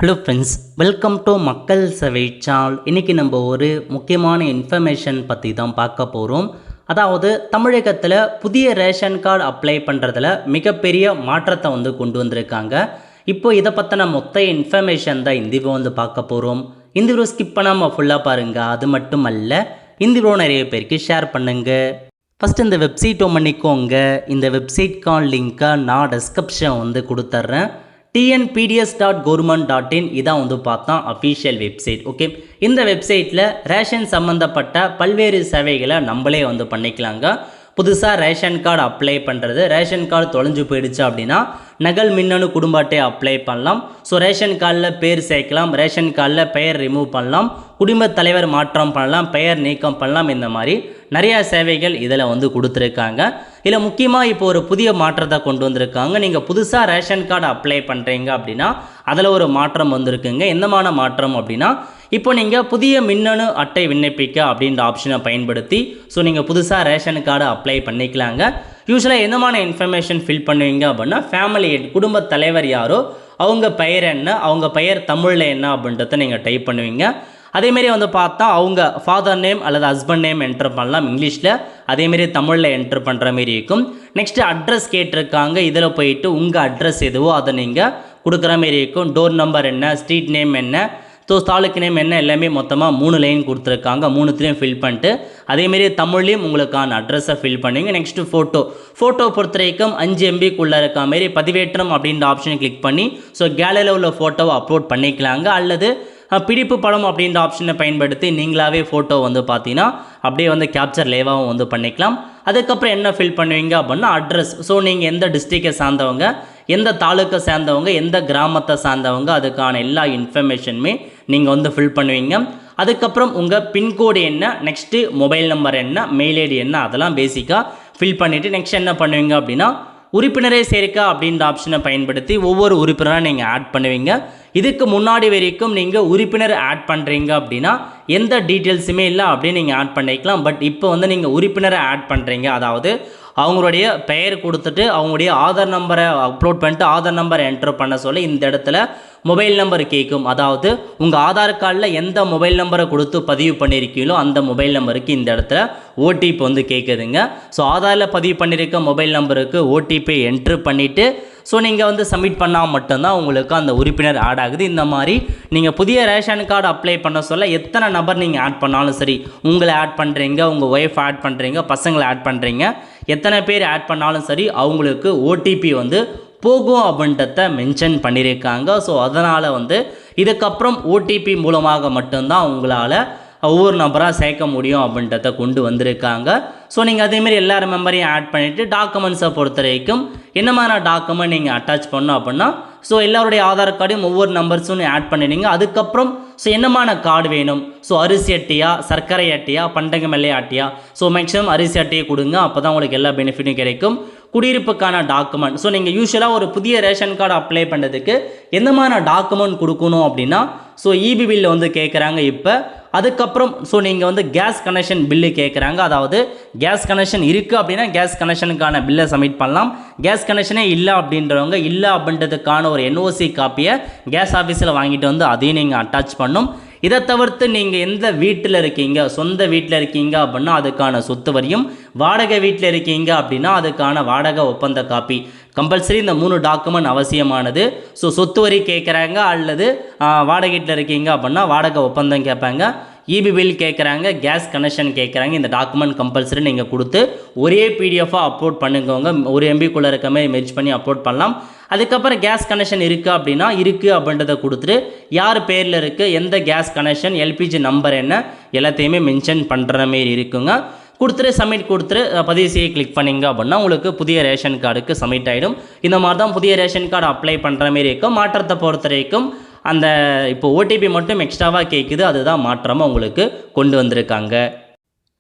Hello friends, welcome to மக்கள் சேவை channel. இன்றைக்கி நம்ம ஒரு முக்கியமான இன்ஃபர்மேஷன் பற்றி தான் பார்க்க போகிறோம். அதாவது தமிழகத்தில் புதிய ரேஷன் கார்டு அப்ளை பண்ணுறதுல மிகப்பெரிய மாற்றத்தை கொண்டு வந்திருக்காங்க. இப்போ இதை பற்றின மொத்த இன்ஃபர்மேஷன் தான் இந்த வீடியோ பார்க்க போகிறோம். இந்த வீடியோ ஸ்கிப் பண்ணாமல் ஃபுல்லாக பாருங்கள். அது மட்டும் அல்ல, இந்த வீடியோ நிறைய பேருக்கு ஷேர் பண்ணுங்கள். ஃபஸ்ட்டு இந்த வெப்சைட் பண்ணிக்கோங்க. இந்த வெப்சைட்கான லிங்க்கை நான் டிஸ்கிரிப்ஷன் கொடுத்துட்றேன். tnpds.government.in இதான் பார்த்தா அஃபீஷியல் வெப்சைட். ஓகே, இந்த வெப்சைட்டில் ரேஷன் சம்மந்தப்பட்ட பல்வேறு சேவைகளை நம்மளே பண்ணிக்கலாங்க. புதுசாக ரேஷன் கார்டு அப்ளை பண்ணுறது, ரேஷன் கார்டு தொலைஞ்சு போயிடுச்சு அப்படின்னா நகல் மின்னணு குடும்ப அட்டை அப்ளை பண்ணலாம். ஸோ ரேஷன் கார்டில் பேர் சேர்க்கலாம், ரேஷன் கார்டில் பெயர் ரிமூவ் பண்ணலாம், குடும்ப தலைவர் மாற்றம் பண்ணலாம், பெயர் நீக்கம் பண்ணலாம். இந்த மாதிரி நிறையா சேவைகள் இதில் கொடுத்துருக்காங்க. இதில் முக்கியமாக இப்போ ஒரு புதிய மாற்றத்தை கொண்டு வந்திருக்காங்க. நீங்கள் புதுசாக ரேஷன் கார்டு அப்ளை பண்ணுறீங்க அப்படின்னா அதில் ஒரு மாற்றம் வந்திருக்குங்க. எந்தமான மாற்றம் அப்படின்னா, இப்போ நீங்கள் புதிய மின்னணு அட்டை விண்ணப்பிக்க அப்படின்ற ஆப்ஷனை பயன்படுத்தி நீங்கள் புதுசாக ரேஷன் கார்டு அப்ளை பண்ணிக்கலாங்க. யூஸ்வலாக எந்தமான இன்ஃபர்மேஷன் ஃபில் பண்ணுவீங்க அப்படின்னா, ஃபேமிலி ஹெட், குடும்ப தலைவர் யாரோ அவங்க பெயர் என்ன, அவங்க பெயர் தமிழில் என்ன அப்படின்றத நீங்கள் டைப் பண்ணுவீங்க. அதேமாரி பார்த்தா அவங்க ஃபாதர் நேம் அல்லது ஹஸ்பண்ட் நேம் என்ட்ரு பண்ணலாம் இங்கிலீஷில், அதேமாரி தமிழில் என்ட்ரு பண்ணுற மாரி இருக்கும். நெக்ஸ்ட்டு அட்ரஸ் கேட்டிருக்காங்க. இதில் போயிட்டு உங்கள் அட்ரஸ் எதுவோ அதை நீங்கள் கொடுக்குற மாரி இருக்கும். டோர் நம்பர் என்ன, ஸ்ட்ரீட் நேம் என்ன, தாலுக்கு நேம் என்ன, எல்லாமே மொத்தமாக 3 லைன் கொடுத்துருக்காங்க. 3த்துலேயும் ஃபில் பண்ணிட்டு அதேமாரி தமிழ்லேயும் உங்களுக்கான அட்ரஸை ஃபில் பண்ணுவீங்க. நெக்ஸ்ட்டு ஃபோட்டோ பொறுத்த வரைக்கும் 5 MBக்குள்ளே இருக்க மாரி பதிவேற்றம் அப்படின்ற ஆப்ஷனை கிளிக் பண்ணி கேலரியில் உள்ள ஃபோட்டோவை அப்லோட் பண்ணிக்கலாங்க. அல்லது பிடிப்பு படம் அப்படின்ற ஆப்ஷனை பயன்படுத்தி நீங்களாகவே ஃபோட்டோ பார்த்தீங்கன்னா அப்படியே கேப்சர் லேவாகவும் பண்ணிக்கலாம். அதுக்கப்புறம் என்ன ஃபில் பண்ணுவீங்க அப்படின்னா அட்ரஸ். ஸோ நீங்கள் எந்த டிஸ்ட்ரிக்டை சார்ந்தவங்க, எந்த தாலுக்கை சேர்ந்தவங்க, எந்த கிராமத்தை சார்ந்தவங்க, அதுக்கான எல்லா இன்ஃபர்மேஷனுமே நீங்கள் ஃபில் பண்ணுவீங்க. அதுக்கப்புறம் உங்கள் பின்கோடு என்ன, நெக்ஸ்ட்டு மொபைல் நம்பர் என்ன, மெயில் ஐடி என்ன, அதெல்லாம் பேசிக்காக ஃபில் பண்ணிவிட்டு நெக்ஸ்ட் என்ன பண்ணுவீங்க அப்படின்னா உறுப்பினரை சேர்க்க அப்படின்ற ஆப்ஷனை பயன்படுத்தி ஒவ்வொரு உறுப்பினராக நீங்கள் ஆட் பண்ணுவீங்க. இதுக்கு முன்னாடி வரைக்கும் நீங்கள் உறுப்பினர் ஆட் பண்ணுறீங்க அப்படின்னா எந்த டீட்டெயில்ஸுமே இல்லை அப்படின்னு நீங்கள் ஆட் பண்ணிக்கலாம். பட் இப்போ நீங்கள் உறுப்பினரை ஆட் பண்ணுறீங்க, அதாவது அவங்களுடைய பெயர் கொடுத்துட்டு அவங்களுடைய ஆதார் நம்பரை அப்லோட் பண்ணிட்டு ஆதார் நம்பரை என்ட்ரு பண்ண சொல்ல இந்த இடத்துல மொபைல் நம்பர் கேட்கும். அதாவது உங்கள் ஆதார் கார்டில் எந்த மொபைல் நம்பரை கொடுத்து பதிவு பண்ணியிருக்கீங்களோ அந்த மொபைல் நம்பருக்கு இந்த இடத்துல ஓடிபி கேட்குதுங்க. ஸோ ஆதாரில் பதிவு பண்ணியிருக்க மொபைல் நம்பருக்கு ஓடிபி என்ட்ரு பண்ணிவிட்டு நீங்கள் சப்மிட் பண்ணால் மட்டும்தான் உங்களுக்கு அந்த உறுப்பினர் ஆட் ஆகுது. இந்த மாதிரி நீங்கள் புதிய ரேஷன் கார்டு அப்ளை பண்ண சொல்ல எத்தனை நபர் நீங்கள் ஆட் பண்ணாலும் சரி, உங்களை ஆட் பண்ணுறீங்க, உங்கள் ஒய்ஃப் ஆட் பண்ணுறீங்க, பசங்களை ஆட் பண்ணுறீங்க, எத்தனை பேர் ஆட் பண்ணாலும் சரி அவங்களுக்கு ஓடிபி போகும் அப்படின்றத மென்ஷன் பண்ணியிருக்காங்க. ஸோ அதனால் இதுக்கப்புறம் ஓடிபி மூலமாக மட்டும்தான் உங்களால் ஒவ்வொரு நபராக சேர்க்க முடியும் அப்படின்றத கொண்டு வந்திருக்காங்க. ஸோ நீங்கள் அதேமாரி எல்லா மெம்பரையும் ஆட் பண்ணிவிட்டு டாக்குமெண்ட்ஸை பொறுத்த வரைக்கும் என்ன மாதிரி டாக்குமெண்ட் நீங்கள் அட்டாச் பண்ணோம் அப்படின்னா எல்லாருடைய ஆதார் கார்டையும் ஒவ்வொரு நம்பர்ஸும் ஆட் பண்ணிடுங்க. அதுக்கப்புறம் என்னமான கார்டு வேணும், அரிசி அட்டையா, சர்க்கரை அட்டையா, பண்டக மெல்லை அட்டையா, மேக்ஸிமம் அரிசி அட்டையை கொடுங்க. அப்போ தான் உங்களுக்கு எல்லா பெனிஃபிட்டும் கிடைக்கும். குடியிருப்புக்கான டாக்குமெண்ட், நீங்கள் யூஸ்வலாக ஒரு புதிய ரேஷன் கார்டு அப்ளை பண்ணுறதுக்கு எந்த மாதிரி டாக்குமெண்ட் கொடுக்கணும் அப்படின்னா இபி பில்லு கேட்குறாங்க இப்போ. அதுக்கப்புறம் நீங்கள் கேஸ் கனெக்ஷன் பில்லு கேட்குறாங்க. அதாவது கேஸ் கனெக்ஷன் இருக்குது அப்படின்னா கேஸ் கனெக்ஷனுக்கான பில்லை சப்மிட் பண்ணலாம். கேஸ் கனெக்ஷனே இல்லை அப்படின்றவங்க இல்லை அப்படின்றதுக்கான ஒரு என்ஓசி காப்பியை கேஸ் ஆஃபீஸில் வாங்கிட்டு அதையும் நீங்கள் அட்டாச் பண்ணும். இதை தவிர்த்து நீங்கள் எந்த வீட்டில் இருக்கீங்க, சொந்த வீட்டில் இருக்கீங்க அப்படின்னா அதுக்கான சொத்து வரியும், வாடகை வீட்டில் இருக்கீங்க அப்படின்னா அதுக்கான வாடகை ஒப்பந்த காப்பி கம்பல்சரி. இந்த 3 டாக்குமெண்ட் அவசியமானது. சொத்து வரி கேட்குறாங்க, அல்லது வாடகை வீட்டில் இருக்கீங்க அப்படின்னா வாடகை ஒப்பந்தம் கேட்பாங்க, இபி பில் கேட்குறாங்க, கேஸ் கனெக்ஷன் கேட்குறாங்க. இந்த டாக்குமெண்ட் கம்பல்சரி நீங்கள் கொடுத்து ஒரே பிடிஎஃபாக அப்லோட் பண்ணிக்கோங்க. 1 MBக்குள்ளே இருக்க மாதிரி மெர்ஜ் பண்ணி அப்லோட் பண்ணலாம். அதுக்கப்புறம் கேஸ் கனெக்ஷன் இருக்குது அப்படின்னா இருக்குது அப்படின்றத கொடுத்துட்டு யார் பேரில் இருக்குது, எந்த கேஸ் கனெக்ஷன், எல்பிஜி நம்பர் என்ன, எல்லாத்தையுமே மென்ஷன் பண்ணுற மாரி இருக்குங்க. கொடுத்துட்டு சப்மிட் கொடுத்துட்டு பதிவு செய்ய கிளிக் பண்ணிங்க அப்படின்னா உங்களுக்கு புதிய ரேஷன் கார்டுக்கு சப்மிட் ஆகிடும். இந்த மாதிரி தான் புதிய ரேஷன் கார்டு அப்ளை பண்ணுற மாரி இருக்கும். மாற்றத்தை பொறுத்த வரைக்கும் அந்த இப்போ ஓடிபி மட்டும் எக்ஸ்ட்ராவாக கேட்குது, அதுதான் மாற்றமாக உங்களுக்கு கொண்டு வந்திருக்காங்க.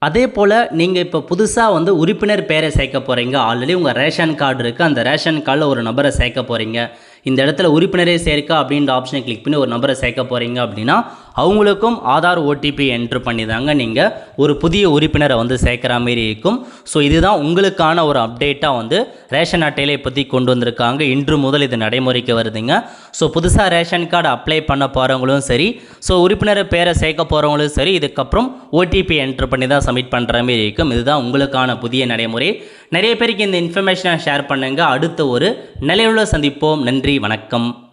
அதே போல் நீங்கள் இப்போ புதுசாக உறுப்பினர் பேரை சேர்க்க போகிறீங்க. ஆல்ரெடி உங்கள் ரேஷன் கார்டு இருக்குது, அந்த ரேஷன் கார்டில் ஒரு நபரை சேர்க்க போகிறீங்க. இந்த இடத்துல உறுப்பினரே சேர்க்க அப்படின்ற ஆப்ஷனை கிளிக் பண்ணி ஒரு நபரை சேர்க்க போகிறீங்க அப்படின்னா அவங்களுக்கும் ஆதார் ஓடிபி என்ட்ரு பண்ணி தாங்க நீங்கள் ஒரு புதிய உறுப்பினரை வந்து சேர்க்குற மாரி இருக்கும். ஸோ இதுதான் உங்களுக்கான ஒரு அப்டேட்டாக வந்து ரேஷன் அட்டையில் இப்போதைக்கு கொண்டு வந்திருக்காங்க. இன்று முதல் இது நடைமுறைக்கு வருதுங்க. ஸோ புதுசாக ரேஷன் கார்டு அப்ளை பண்ண போகிறவங்களும் சரி, ஸோ உறுப்பினர் பேரை சேர்க்க போகிறவங்களும் சரி, இதுக்கப்புறம் ஓடிபி என்ட்ரு பண்ணி தான் சப்மிட் பண்ணுற மாரி இருக்கும். இதுதான் உங்களுக்கான புதிய நடைமுறை. நிறைய பேருக்கு இந்த இன்ஃபர்மேஷனை ஷேர் பண்ணுங்கள். அடுத்த ஒரு நிலையுள்ள சந்திப்போம். நன்றி, வணக்கம்.